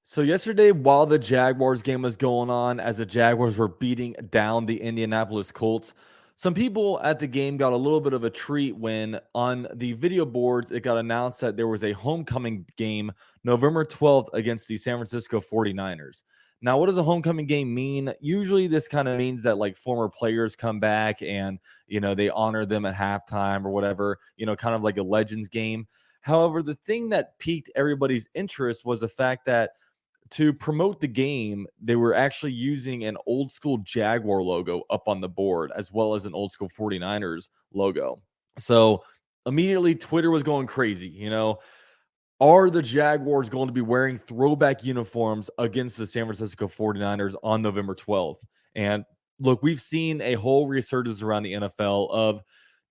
So yesterday, while the Jaguars game was going on, as the Jaguars were beating down the Indianapolis Colts, some people at the game got a little bit of a treat when on the video boards, it got announced that there was a homecoming game November 12th against the San Francisco 49ers. Now, what does a homecoming game mean? Usually this kind of means that like former players come back and, they honor them at halftime or whatever, kind of like a Legends game. However, the thing that piqued everybody's interest was the fact that to promote the game, they were actually using an old school Jaguar logo up on the board, as well as an old school 49ers logo. So immediately Twitter was going crazy. Are the Jaguars going to be wearing throwback uniforms against the San Francisco 49ers on November 12th? And look, we've seen a whole resurgence around the NFL of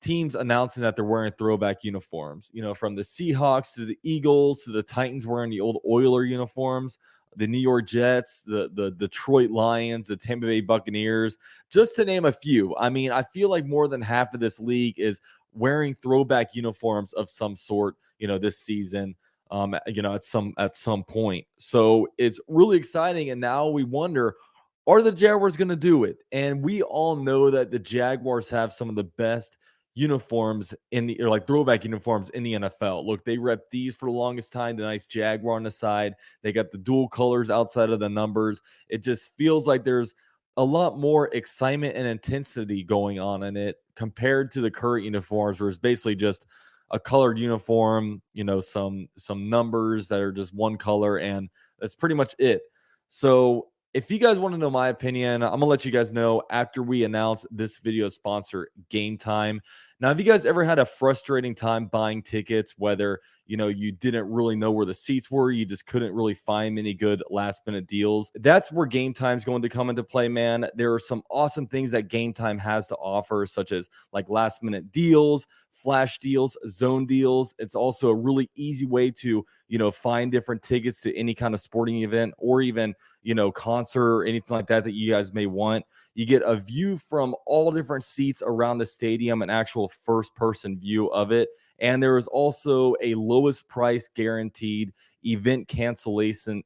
teams announcing that they're wearing throwback uniforms, from the Seahawks to the Eagles to the Titans wearing the old Oiler uniforms, the New York Jets, the Detroit Lions, the Tampa Bay Buccaneers, just to name a few. I mean, I feel like more than half of this league is wearing throwback uniforms of some sort, this season. At some point. So it's really exciting. And now we wonder, are the Jaguars going to do it? And we all know that the Jaguars have some of the best uniforms like throwback uniforms in the NFL. Look, they rep these for the longest time, the nice Jaguar on the side. They got the dual colors outside of the numbers. It just feels like there's a lot more excitement and intensity going on in it compared to the current uniforms, where it's basically just a colored uniform, some numbers that are just one color, and that's pretty much it. So if you guys want to know my opinion, I'm gonna let you guys know after we announce this video sponsor, Game Time. Now, have you guys ever had a frustrating time buying tickets, whether you didn't really know where the seats were, you just couldn't really find any good last minute deals? That's where Game Time is going to come into play, man. There are some awesome things that Game Time has to offer, such as like last minute deals, flash deals, zone deals. It's also a really easy way to find different tickets to any kind of sporting event, or even concert or anything like that you guys may want. You get a view from all different seats around the stadium, an actual first-person view of it. And there is also a lowest price guaranteed, event cancellation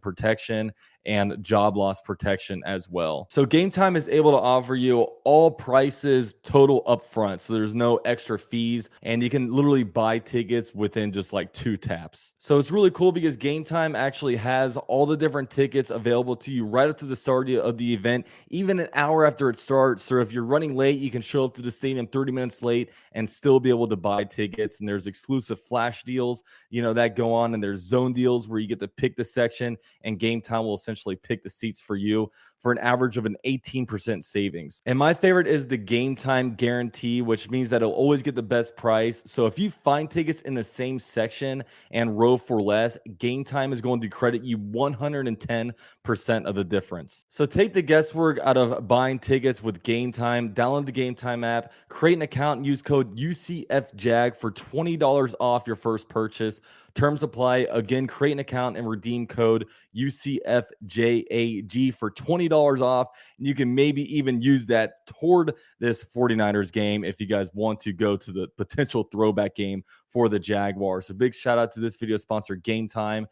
protection, and job loss protection as well. So Game Time is able to offer you all prices total upfront. So there's no extra fees, and you can literally buy tickets within just like 2 taps. So it's really cool because Game Time actually has all the different tickets available to you right up to the start of the event, even an hour after it starts. So if you're running late, you can show up to the stadium 30 minutes late and still be able to buy tickets. And there's exclusive flash deals, that go on, and there's zone deals where you get to pick the section, and Game Time will essentially pick the seats for you for an average of an 18% savings. And my favorite is the Game Time guarantee, which means that it'll always get the best price. So if you find tickets in the same section and row for less, Game Time is going to credit you 110% of the difference. So take the guesswork out of buying tickets with Game Time. Download the Game Time app, create an account, and use code UCFJAG for $20 off your first purchase. Terms apply. Again, create an account and redeem code UCFJAG for $20 off. And you can maybe even use that toward this 49ers game if you guys want to go to the potential throwback game for the Jaguars. So big shout out to this video sponsor, Game Time.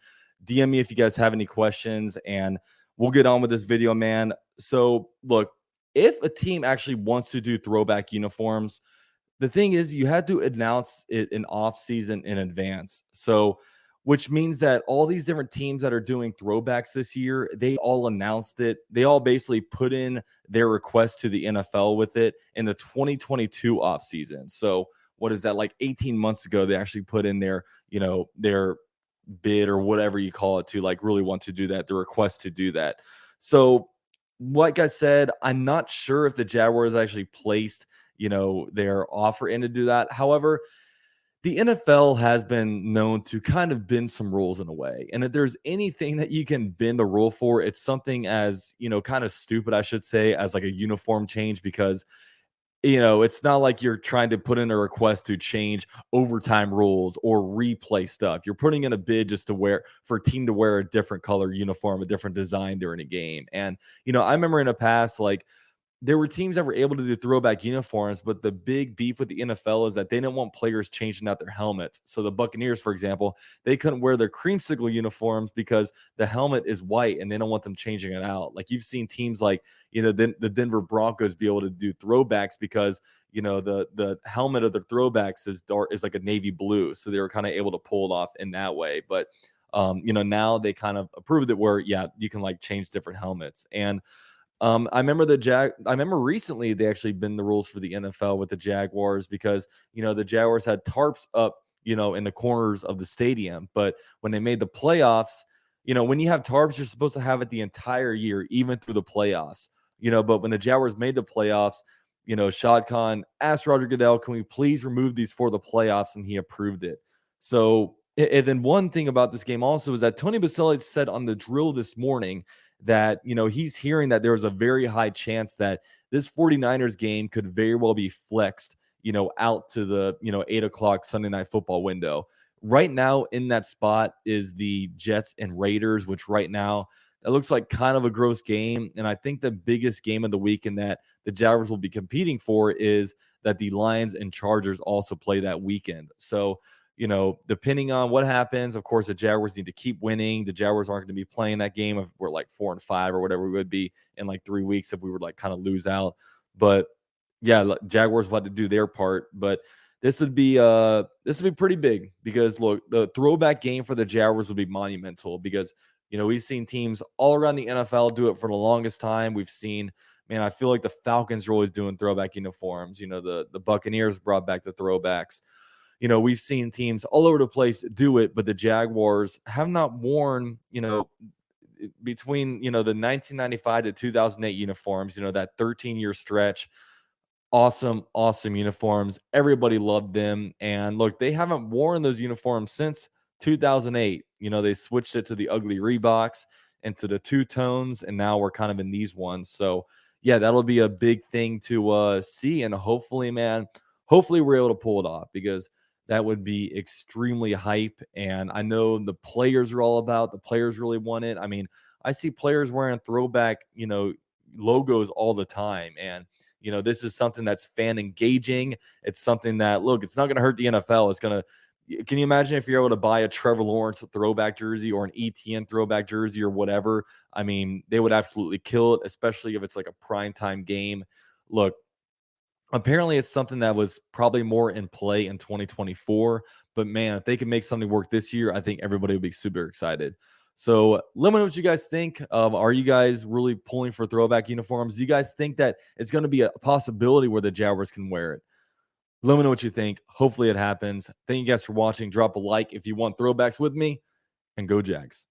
DM me if you guys have any questions, and we'll get on with this video, man. So look, if a team actually wants to do throwback uniforms, the thing is, you had to announce it in off season in advance. So, which means that all these different teams that are doing throwbacks this year, they all announced it. They all basically put in their request to the NFL with it in the 2022 off season. So, what is that, like 18 months ago? They actually put in their bid or whatever you call it to like really want to do that, the request to do that. So, like I said, I'm not sure if the Jaguars actually placed their offer in to do that. However, the NFL has been known to kind of bend some rules in a way. And if there's anything that you can bend a rule for, it's something as, kind of stupid, I should say, as like a uniform change, because it's not like you're trying to put in a request to change overtime rules or replay stuff. You're putting in a bid just for a team to wear a different color uniform, a different design during a game. And, I remember in the past, like, there were teams that were able to do throwback uniforms, but the big beef with the NFL is that they didn't want players changing out their helmets. So the Buccaneers, for example, they couldn't wear their creamsicle uniforms because the helmet is white and they don't want them changing it out. Like you've seen teams like, the Denver Broncos be able to do throwbacks because the helmet of the throwbacks is dark, is like a navy blue. So they were kind of able to pull it off in that way. But now they kind of approved it where, yeah, you can like change different helmets. And I remember recently they actually been the rules for the NFL with the Jaguars because the Jaguars had tarps up in the corners of the stadium, but when they made the playoffs, when you have tarps, you're supposed to have it the entire year, even through the playoffs. But when the Jaguars made the playoffs, Shad Khan asked Roger Goodell, "Can we please remove these for the playoffs?" And he approved it. So, and then one thing about this game also is that Tony Baselli said on the drill this morning that he's hearing that there was a very high chance that this 49ers game could very well be flexed out to the 8 o'clock Sunday night football window. Right now in that spot is the Jets and Raiders, which right now it looks like kind of a gross game. And I think the biggest game of the weekend that the Jaguars will be competing for is that the Lions and Chargers also play that weekend. So depending on what happens, of course, the Jaguars need to keep winning. The Jaguars aren't going to be playing that game if we're like 4-5 or whatever we would be in like 3 weeks if we would like kind of lose out. But yeah, Jaguars will have to do their part. But this would be pretty big because look, the throwback game for the Jaguars would be monumental because we've seen teams all around the NFL do it for the longest time. We've seen, man, I feel like the Falcons are always doing throwback uniforms. The Buccaneers brought back the throwbacks. We've seen teams all over the place do it, but the Jaguars have not worn, between, the 1995 to 2008 uniforms, that 13-year stretch. Awesome uniforms. Everybody loved them. And look, they haven't worn those uniforms since 2008. They switched it to the ugly Reeboks and to the two tones, and now we're kind of in these ones. So, yeah, that'll be a big thing to see. And hopefully we're able to pull it off because that would be extremely hype. And I know the players are all about, the players really want it. I mean, I see players wearing throwback, logos all the time. And, this is something that's fan engaging. It's something that, look, it's not going to hurt the NFL. Can you imagine if you're able to buy a Trevor Lawrence throwback jersey or an ETN throwback jersey or whatever? I mean, they would absolutely kill it, especially if it's like a primetime game. Look, apparently it's something that was probably more in play in 2024, but man, if they can make something work this year, I think everybody would be super excited. So let me know what you guys think. Are you guys really pulling for throwback uniforms? Do you guys think that it's going to be a possibility where the Jaguars can wear it? Let me know what you think. Hopefully it happens. Thank you guys for watching. Drop a like if you want throwbacks with me, and go Jags.